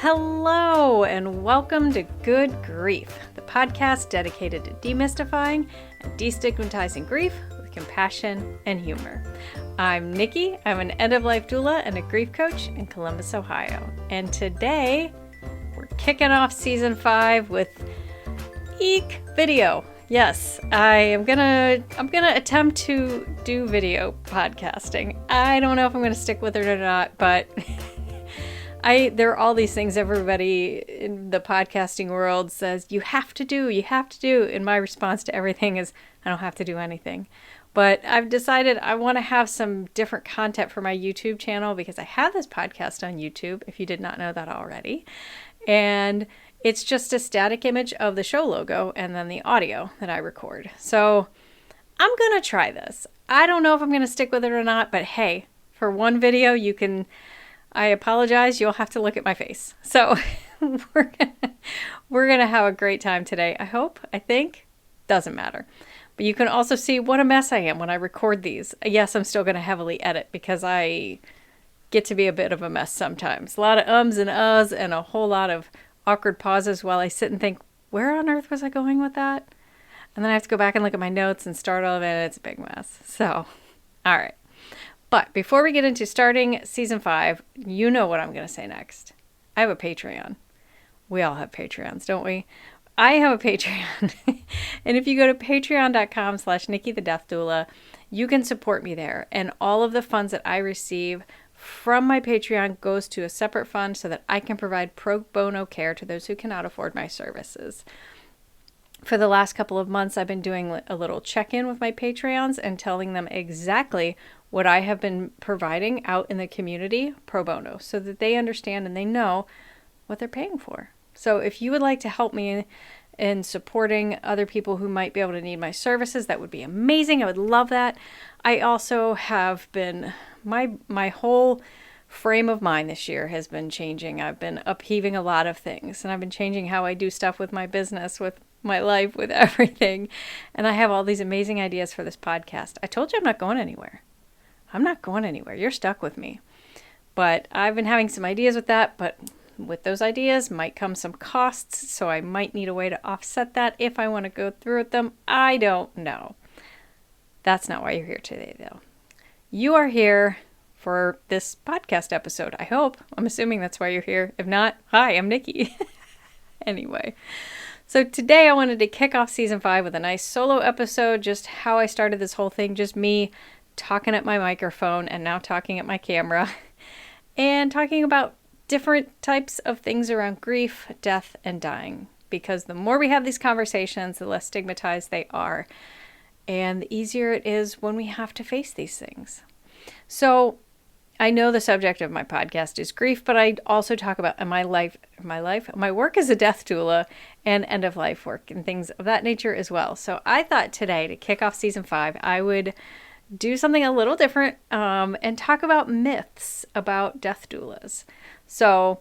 Hello, and welcome to Good Grief, the podcast dedicated to demystifying and destigmatizing grief with compassion and humor. I'm Nikki. I'm an end-of-life doula and a grief coach in Columbus, Ohio. And today, we're kicking off season 5 with Eek video. Yes, I'm gonna attempt to do video podcasting. I don't know if I'm gonna stick with it or not, but there are all these things everybody in the podcasting world says you have to do. And my response to everything is I don't have to do anything. But I've decided I want to have some different content for my YouTube channel because I have this podcast on YouTube, if you did not know that already. And it's just a static image of the show logo and then the audio that I record. So I'm going to try this. I don't know if I'm going to stick with it or not, but hey, for one video, I apologize, you'll have to look at my face. So we're gonna have a great time today. I think, doesn't matter. But you can also see what a mess I am when I record these. Yes, I'm still gonna heavily edit because I get to be a bit of a mess sometimes. A lot of ums and uhs and a whole lot of awkward pauses while I sit and think, where on earth was I going with that? And then I have to go back and look at my notes and start all of it, and it's a big mess. So, all right. But before we get into starting season 5, you know what I'm going to say next. I have a Patreon. We all have Patreons, don't we? I have a Patreon. And if you go to patreon.com/NikkiTheDeathDoula, you can support me there. And all of the funds that I receive from my Patreon goes to a separate fund so that I can provide pro bono care to those who cannot afford my services. For the last couple of months, I've been doing a little check-in with my Patreons and telling them exactly what I have been providing out in the community pro bono so that they understand and they know what they're paying for. So if you would like to help me in supporting other people who might be able to need my services, that would be amazing. I would love that. I also have been, my whole frame of mind this year has been changing. I've been upheaving a lot of things, and I've been changing how I do stuff with my business, with my life, with everything. And I have all these amazing ideas for this podcast. I told you I'm not going anywhere. I'm not going anywhere. You're stuck with me. But I've been having some ideas with that, but with those ideas might come some costs, so I might need a way to offset that if I want to go through with them. I don't know. That's not why you're here today, though. You are here for this podcast episode, I hope. I'm assuming that's why you're here. If not, hi, I'm Nikki. Anyway. So today I wanted to kick off season 5 with a nice solo episode, just how I started this whole thing, just me talking at my microphone and now talking at my camera and talking about different types of things around grief, death, and dying. Because the more we have these conversations, the less stigmatized they are. And the easier it is when we have to face these things. So I know the subject of my podcast is grief, but I also talk about my work as a death doula and end-of-life work and things of that nature as well. So I thought today, to kick off season 5, I would do something a little different and talk about myths about death doulas. So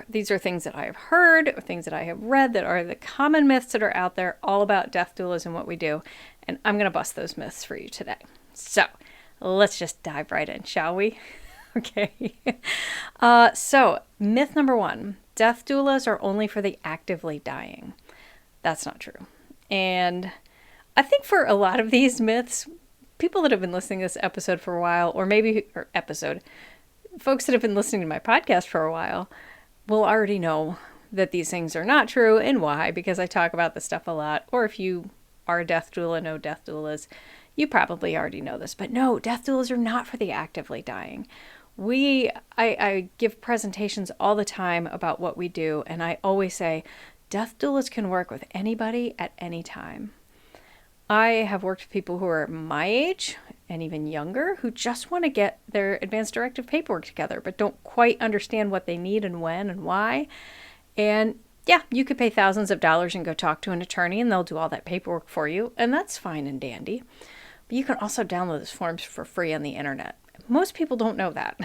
these are things that I have heard or things that I have read that are the common myths that are out there all about death doulas and what we do. And I'm going to bust those myths for you today. So let's just dive right in, shall we? Okay. So myth number 1, death doulas are only for the actively dying. That's not true. And I think for a lot of these myths, people that have been listening to this episode for a while, folks that have been listening to my podcast for a while will already know that these things are not true and why, because I talk about this stuff a lot. Or if you are a death doula, know death doulas, you probably already know this. But no, death doulas are not for the actively dying. I give presentations all the time about what we do, and I always say, death doulas can work with anybody at any time. I have worked with people who are my age and even younger who just want to get their advance directive paperwork together, but don't quite understand what they need and when and why. And yeah, you could pay thousands of dollars and go talk to an attorney and they'll do all that paperwork for you. And that's fine and dandy. But you can also download those forms for free on the internet. Most people don't know that.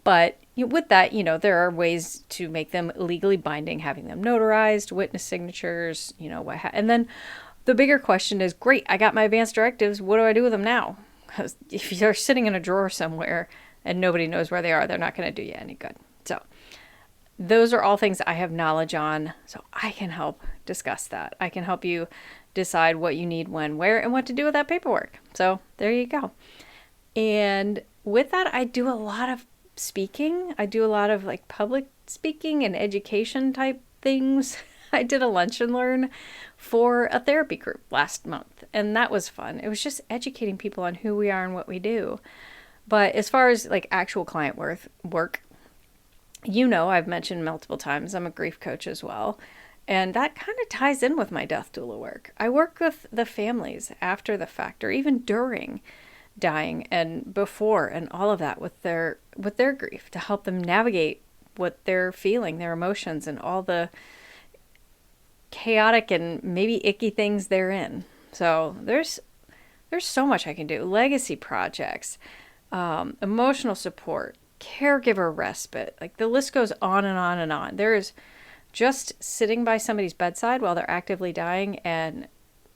But with that, there are ways to make them legally binding, having them notarized, witness signatures, and then the bigger question is, great, I got my advance directives. What do I do with them now? Because if they're sitting in a drawer somewhere and nobody knows where they are, they're not going to do you any good. So those are all things I have knowledge on, so I can help discuss that. I can help you decide what you need, when, where, and what to do with that paperwork. So there you go. And with that, I do a lot of speaking. I do a lot of like public speaking and education type things. I did a lunch and learn for a therapy group last month, and that was fun. It was just educating people on who we are and what we do. But as far as like actual client work, I've mentioned multiple times, I'm a grief coach as well. And that kind of ties in with my death doula work. I work with the families after the fact, or even during dying and before, and all of that with their grief, to help them navigate what they're feeling, their emotions, and all the chaotic and maybe icky things they're in. So there's so much I can do. Legacy projects, emotional support, caregiver respite, like the list goes on and on and on. There is just sitting by somebody's bedside while they're actively dying and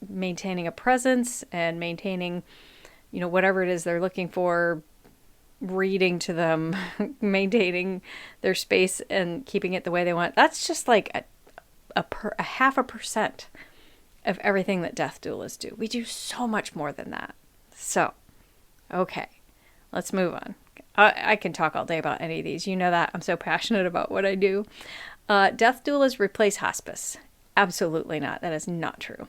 maintaining a presence and maintaining, whatever it is they're looking for, reading to them, maintaining their space and keeping it the way they want. That's just like a 0.5% of everything that death doulas do. We do so much more than that. So, okay, let's move on. I can talk all day about any of these. You know that. I'm so passionate about what I do. Death doulas replace hospice. Absolutely not. That is not true.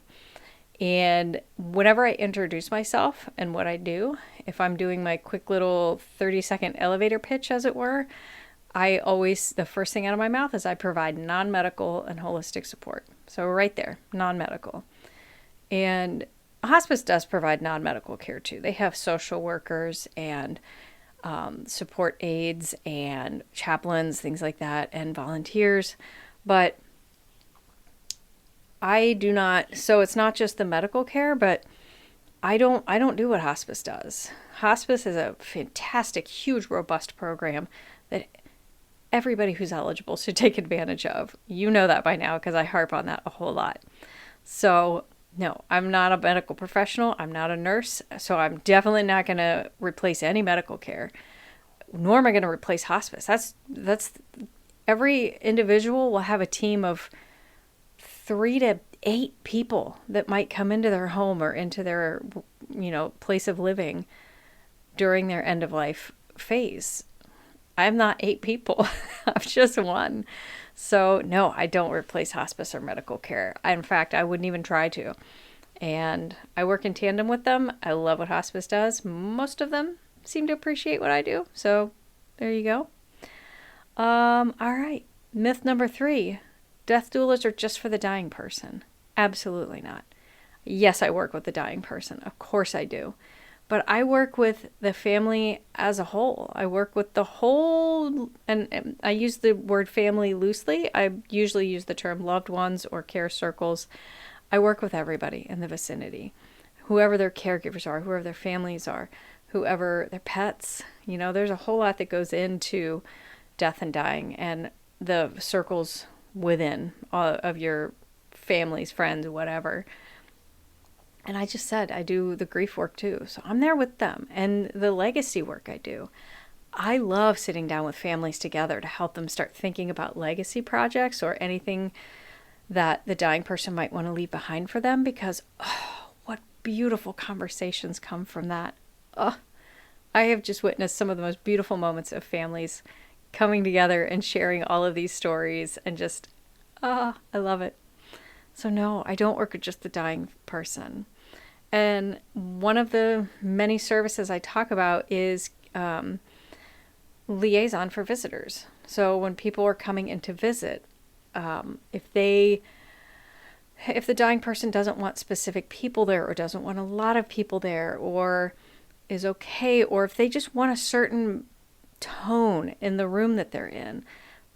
And whenever I introduce myself and what I do, if I'm doing my quick little 30-second elevator pitch, as it were, the first thing out of my mouth is I provide non-medical and holistic support. So right there, non-medical. And hospice does provide non-medical care too. They have social workers and support aides and chaplains, things like that, and volunteers. But I do not, so it's not just the medical care, but I don't do what hospice does. Hospice is a fantastic, huge, robust program that everybody who's eligible should take advantage of. You know that by now because I harp on that a whole lot. So no, I'm not a medical professional. I'm not a nurse. So I'm definitely not going to replace any medical care, nor am I going to replace hospice. That's every individual will have a team of 3 to 8 people that might come into their home or into their, place of living during their end of life phase. I'm not 8 people. I'm just one. So no, I don't replace hospice or medical care. In fact, I wouldn't even try to. And I work in tandem with them. I love what hospice does. Most of them seem to appreciate what I do. So there you go. All right. Myth number 3. Death doulas are just for the dying person. Absolutely not. Yes, I work with the dying person. Of course I do. But I work with the family as a whole. I work with the whole, and I use the word family loosely. I usually use the term loved ones or care circles. I work with everybody in the vicinity, whoever their caregivers are, whoever their families are, whoever their pets. There's a whole lot that goes into death and dying and the circles within of your families, friends, whatever. And I just said I do the grief work too. So I'm there with them. And the legacy work I do. I love sitting down with families together to help them start thinking about legacy projects or anything that the dying person might want to leave behind for them, because what beautiful conversations come from that. I have just witnessed some of the most beautiful moments of families coming together and sharing all of these stories, and just, I love it. So no, I don't work with just the dying person. And one of the many services I talk about is liaison for visitors. So when people are coming in to visit, if the dying person doesn't want specific people there, or doesn't want a lot of people there, or is okay, or if they just want a certain tone in the room that they're in,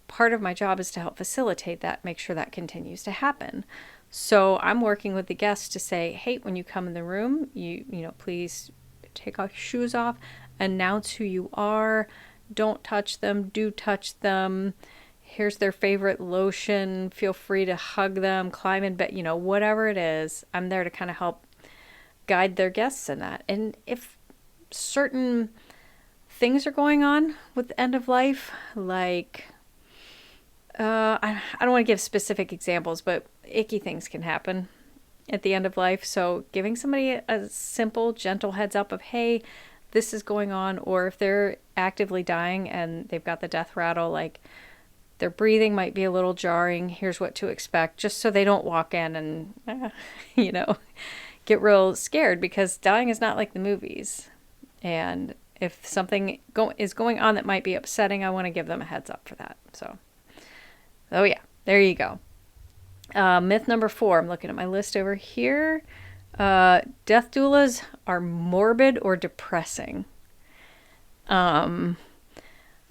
part of my job is to help facilitate that, make sure that continues to happen. So I'm working with the guests to say, hey, when you come in the room, please take your shoes off, announce who you are, don't touch them, do touch them. Here's their favorite lotion. Feel free to hug them, climb in bed, whatever it is. I'm there to kind of help guide their guests in that. And if certain things are going on with the end of life, like I don't want to give specific examples, but icky things can happen at the end of life. So giving somebody a simple, gentle heads up of, hey, this is going on, or if they're actively dying and they've got the death rattle, like their breathing might be a little jarring, here's what to expect, just so they don't walk in and, get real scared, because dying is not like the movies. And if something is going on that might be upsetting, I want to give them a heads up for that. So, oh yeah, there you go. Myth number 4, I'm looking at my list over here. Death doulas are morbid or depressing.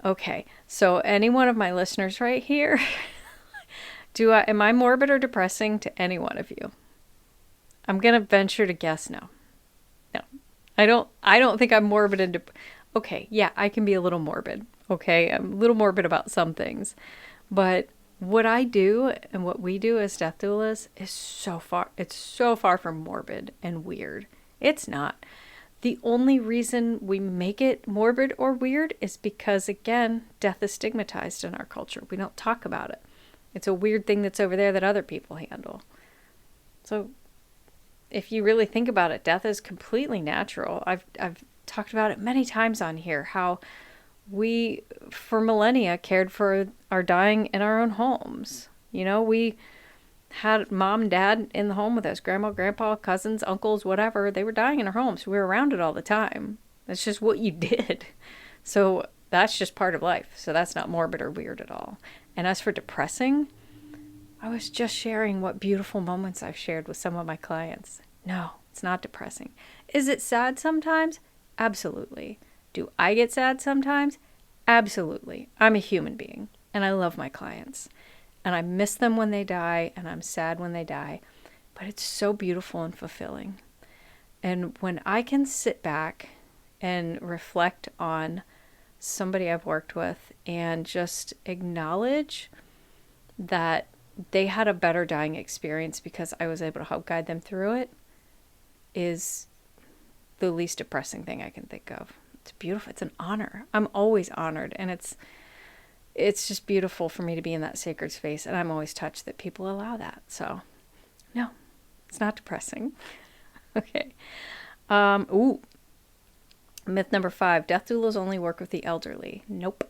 Okay, so any one of my listeners right here, am I morbid or depressing to any one of you? I'm gonna venture to guess no. No, I don't think I'm morbid and okay, yeah, I can be a little morbid. Okay, I'm a little morbid about some things, but what I do and what we do as death doulas is it's so far from morbid and weird. It's not. The only reason we make it morbid or weird is because, again, death is stigmatized in our culture. We don't talk about it. It's a weird thing that's over there that other people handle. So if you really think about it, death is completely natural. I've talked about it many times on here, how we, for millennia, cared for our dying in our own homes. We had mom and dad in the home with us, grandma, grandpa, cousins, uncles, whatever. They were dying in our homes. We were around it all the time. That's just what you did. So that's just part of life. So that's not morbid or weird at all. And as for depressing, I was just sharing what beautiful moments I've shared with some of my clients. No, it's not depressing. Is it sad sometimes? Absolutely. Do I get sad sometimes? Absolutely. I'm a human being and I love my clients. And I miss them when they die, and I'm sad when they die. But it's so beautiful and fulfilling. And when I can sit back and reflect on somebody I've worked with and just acknowledge that they had a better dying experience because I was able to help guide them through it, is the least depressing thing I can think of. It's beautiful. It's an honor. I'm always honored, and it's just beautiful for me to be in that sacred space. And I'm always touched that people allow that. So no, it's not depressing. Okay. Myth number 5, death doulas only work with the elderly. Nope.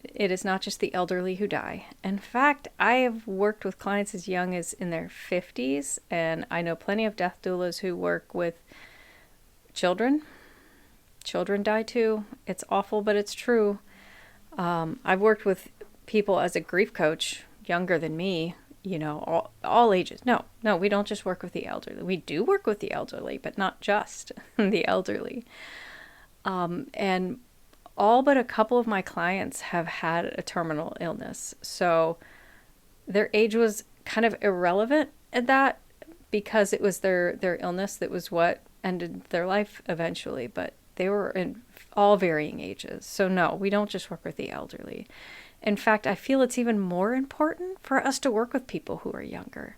It is not just the elderly who die. In fact, I have worked with clients as young as in their 50s, and I know plenty of death doulas who work with children. Children die too. It's awful, but it's true. I've worked with people as a grief coach younger than me, all ages. No, we don't just work with the elderly. We do work with the elderly, but not just the elderly. And all but a couple of my clients have had a terminal illness. So their age was kind of irrelevant at that, because it was their illness that was what ended their life eventually. But they were in all varying ages. So no, we don't just work with the elderly. In fact, I feel it's even more important for us to work with people who are younger.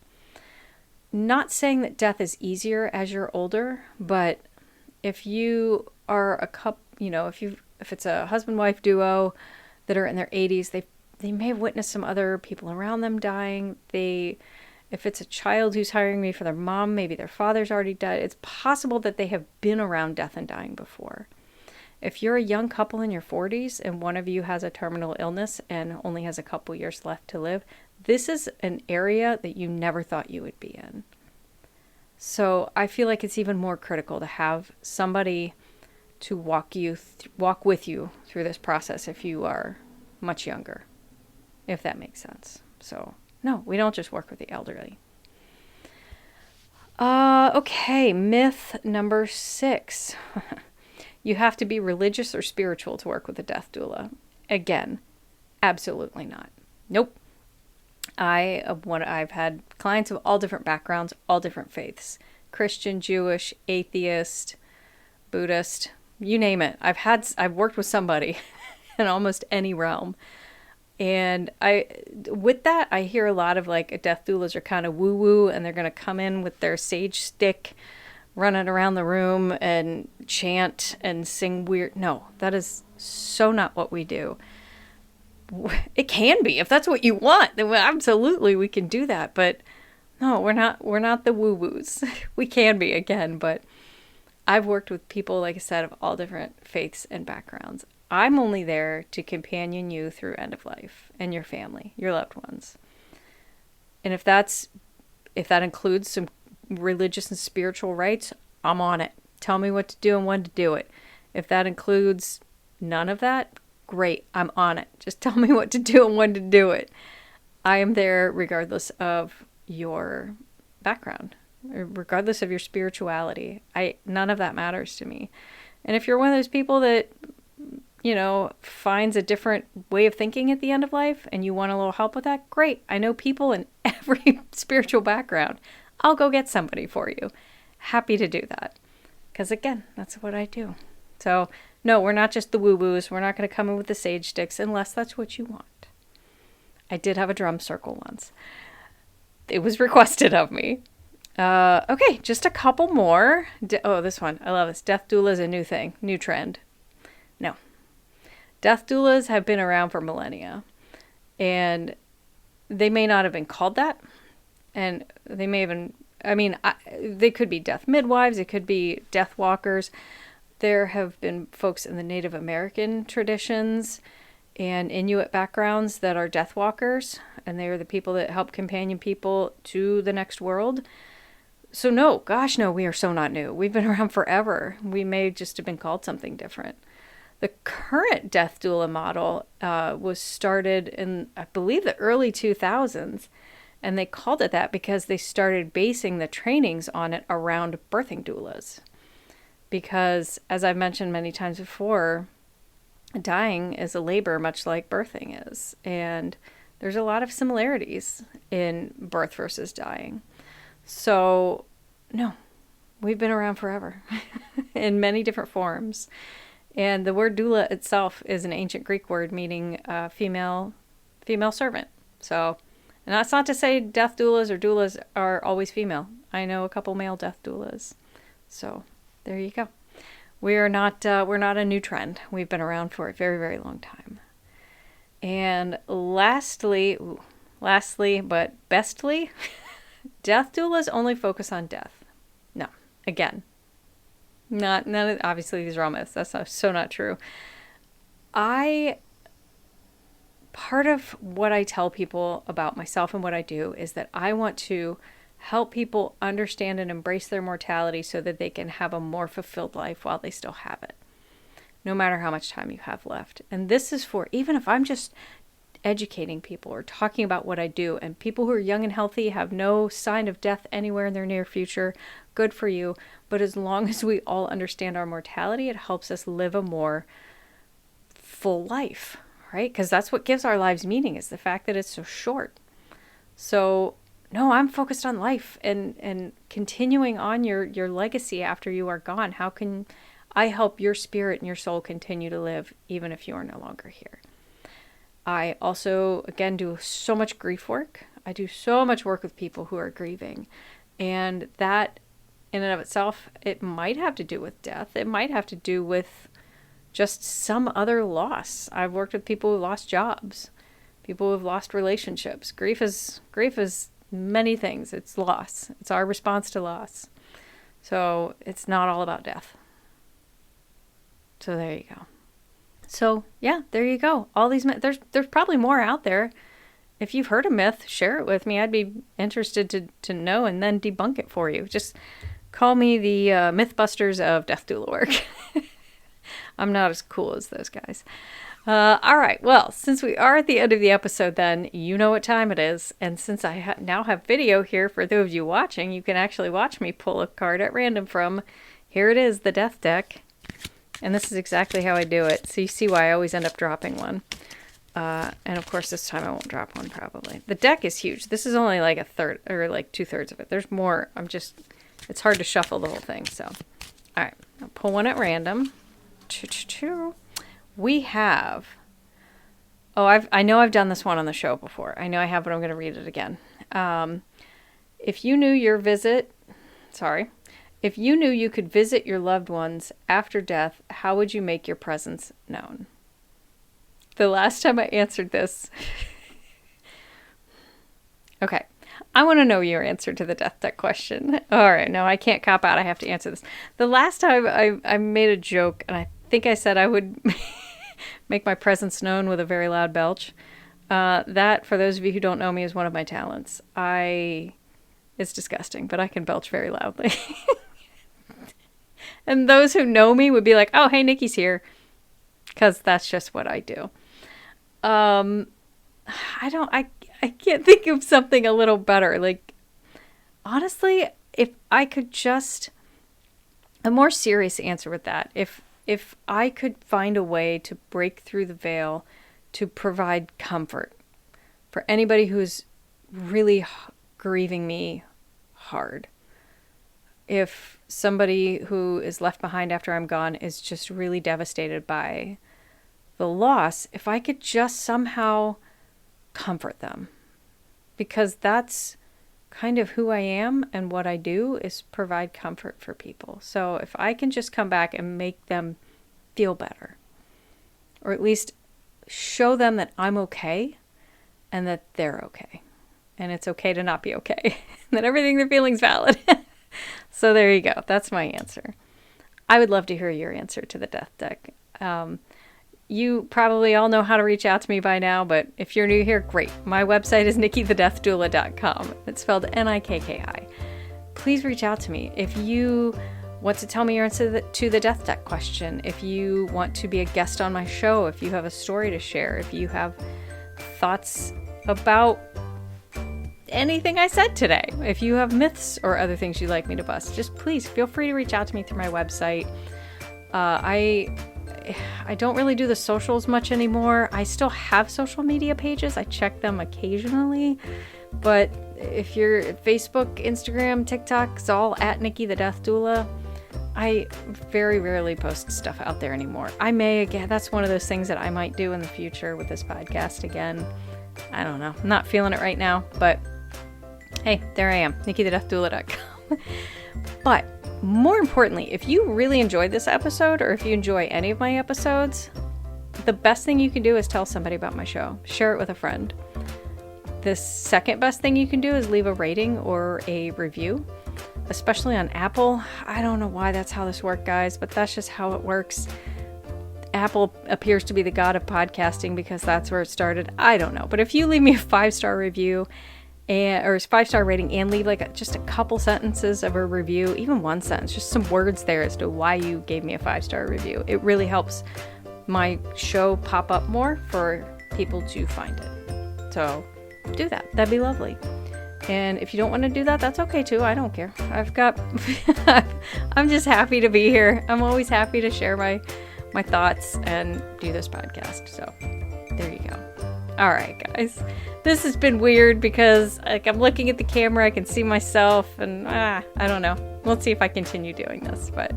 Not saying that death is easier as you're older, but if you are a couple, if it's a husband-wife duo that are in their 80s, they may have witnessed some other people around them dying. If it's a child who's hiring me for their mom, maybe their father's already died. It's possible that they have been around death and dying before. If you're a young couple in your 40s and one of you has a terminal illness and only has a couple years left to live, this is an area that you never thought you would be in. So I feel like it's even more critical to have somebody to walk with you through this process if you are much younger, if that makes sense. So no, we don't just work with the elderly. Okay, myth number 6. You have to be religious or spiritual to work with a death doula. Again, absolutely not. Nope. I've had clients of all different backgrounds, all different faiths. Christian, Jewish, atheist, Buddhist, you name it. I've worked with somebody in almost any realm. And with that, I hear a lot of death doulas are kind of woo-woo, and they're going to come in with their sage stick, running around the room and chant and sing weird. No, that is so not what we do. it can be. If that's what you want, then absolutely we can do that. But no, we're not the woo-woos. We can be, again, but I've worked with people, like I said, of all different faiths and backgrounds. I'm only there to companion you through end of life and your family, your loved ones. And if that includes some religious and spiritual rites, I'm on it. Tell me what to do and when to do it. If that includes none of that, great, I'm on it. Just tell me what to do and when to do it. I am there regardless of your background, regardless of your spirituality. None of that matters to me. And if you're one of those people that, finds a different way of thinking at the end of life and you want a little help with that, great. I know people in every spiritual background. I'll go get somebody for you. Happy to do that. Because again, that's what I do. So no, we're not just the woo-woos. We're not going to come in with the sage sticks unless that's what you want. I did have a drum circle once. It was requested of me. Okay, just a couple more. This one. I love this. Death doula is a new thing, new trend. No. Death doulas have been around for millennia. And they may not have been called that. And they may have been, they could be death midwives. It could be death walkers. There have been folks in the Native American traditions and Inuit backgrounds that are death walkers. And they are the people that help companion people to the next world. So no, gosh, no, we are so not new. We've been around forever. We may just have been called something different. The current death doula model was started in, I believe, the early 2000s. And they called it that because they started basing the trainings on it around birthing doulas. Because, as I've mentioned many times before, dying is a labor much like birthing is. And there's a lot of similarities in birth versus dying. So, no, we've been around forever in many different forms. And the word doula itself is an ancient Greek word meaning female servant. So, and that's not to say death doulas or doulas are always female. I know a couple male death doulas. So, there you go. We're not a new trend. We've been around for a very, very long time. And lastly, but bestly, death doulas only focus on death. No, again, none of, obviously these are all myths. That's so not true. Part of what I tell people about myself and what I do is that I want to help people understand and embrace their mortality so that they can have a more fulfilled life while they still have it, no matter how much time you have left. And this is for, even if I'm just educating people or talking about what I do, and people who are young and healthy have no sign of death anywhere in their near future, good for you. But as long as we all understand our mortality, it helps us live a more full life, right? Because that's what gives our lives meaning, is the fact that it's so short. So no, I'm focused on life and continuing on your legacy after you are gone. How can I help your spirit and your soul continue to live even if you are no longer here? I also, again, do so much grief work. I do so much work with people who are grieving. And that, in and of itself, it might have to do with death. It might have to do with just some other loss. I've worked with people who lost jobs, people who have lost relationships. Grief is many things. It's loss. It's our response to loss. So it's not all about death. So there you go. So yeah, there you go. All these there's probably more out there. If you've heard a myth, share it with me. I'd be interested to know and then debunk it for you. Just call me the Mythbusters of death doula work. I'm not as cool as those guys. All right. Well, since we are at the end of the episode, then you know what time it is. And since I now have video here for those of you watching, you can actually watch me pull a card at random from, here it is, the death deck. And this is exactly how I do it. So you see why I always end up dropping one. And of course, this time I won't drop one probably. The deck is huge. This is only like a third or like 2/3 of it. There's more. It's hard to shuffle the whole thing. So, all right. I'll pull one at random. We have, I know I've done this one on the show before. I know I have, but I'm going to read it again. If you knew you could visit your loved ones after death, how would you make your presence known? the last time I answered this. Okay. I want to know your answer to the death deck question. All right. No, I can't cop out. I have to answer this. The last time I made a joke, and I think I said I would make my presence known with a very loud belch. That, for those of you who don't know me, is one of my talents. It's disgusting, but I can belch very loudly. And those who know me would be like, oh, hey, Nikki's here. Because that's just what I do. I can't think of something a little better. Like, honestly, if I could just, a more serious answer with that, if I could find a way to break through the veil to provide comfort for anybody who's really grieving me hard. If somebody who is left behind after I'm gone is just really devastated by the loss, if I could just somehow comfort them, because that's kind of who I am, and what I do is provide comfort for people. So if I can just come back and make them feel better, or at least show them that I'm okay and that they're okay, and it's okay to not be okay, that everything they're feeling is valid. So there you go. That's my answer. I would love to hear your answer to the death deck. You probably all know how to reach out to me by now, but if you're new here, great. My website is nikkithedeathdoula.com. It's spelled Nikki. Please reach out to me if you want to tell me your answer to the death deck question, if you want to be a guest on my show, if you have a story to share, if you have thoughts about anything I said today, if you have myths or other things you'd like me to bust, just please feel free to reach out to me through my website. I don't really do the socials much anymore. I still have social media pages. I check them occasionally. But if you're Facebook, Instagram, TikTok, it's all at Nikki the Death Doula. I very rarely post stuff out there anymore. I may again. That's one of those things that I might do in the future with this podcast again. I don't know. I'm not feeling it right now. But hey, there I am. nikkithedeathdoula.com. But more importantly, if you really enjoyed this episode, or if you enjoy any of my episodes, the best thing you can do is tell somebody about my show. Share it with a friend. The second best thing you can do is leave a rating or a review, especially on Apple. I don't know why that's how this works, guys, but that's just how it works. Apple appears to be the god of podcasting because that's where it started. I don't know. But if you leave me a 5-star review or a 5-star rating and leave just a couple sentences of a review, even one sentence, just some words there as to why you gave me a 5-star review, it really helps my show pop up more for people to find it. So do that. That'd be lovely. And if you don't want to do that, that's okay too. I don't care. I'm just happy to be here. I'm always happy to share my thoughts and do this podcast. So there you go. All right, guys. This has been weird because I'm looking at the camera, I can see myself, and I don't know. We'll see if I continue doing this, but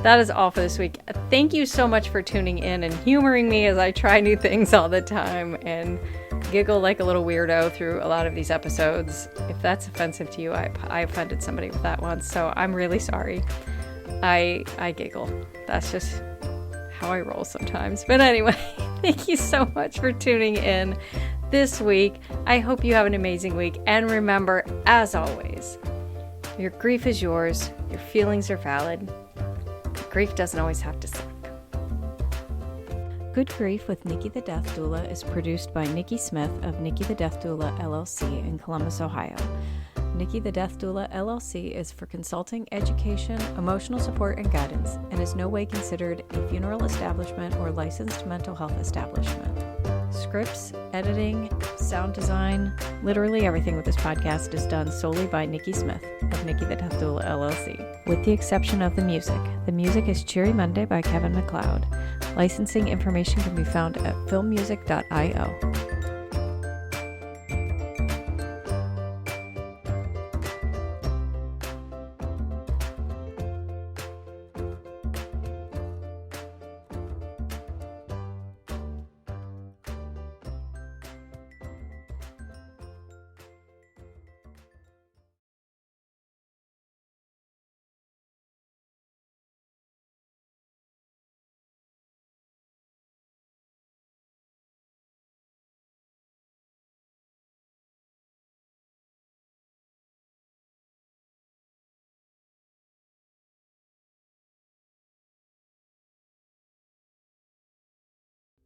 that is all for this week. Thank you so much for tuning in and humoring me as I try new things all the time and giggle like a little weirdo through a lot of these episodes. If that's offensive to you, I offended somebody with that once, so I'm really sorry. I giggle. That's just how I roll sometimes. But anyway, thank you so much for tuning in this week. I hope you have an amazing week. And remember, as always, your grief is yours. Your feelings are valid. Grief doesn't always have to suck. Good Grief with Nikki the Death Doula is produced by Nikki Smith of Nikki the Death Doula LLC in Columbus, Ohio. Nikki the Death Doula LLC is for consulting, education, emotional support, and guidance, and is no way considered a funeral establishment or licensed mental health establishment. Scripts, editing, sound design, literally everything with this podcast is done solely by Nikki Smith of Nikki the Death Doula LLC, with the exception of the music. The music is Cheery Monday by Kevin MacLeod. Licensing information can be found at filmmusic.io.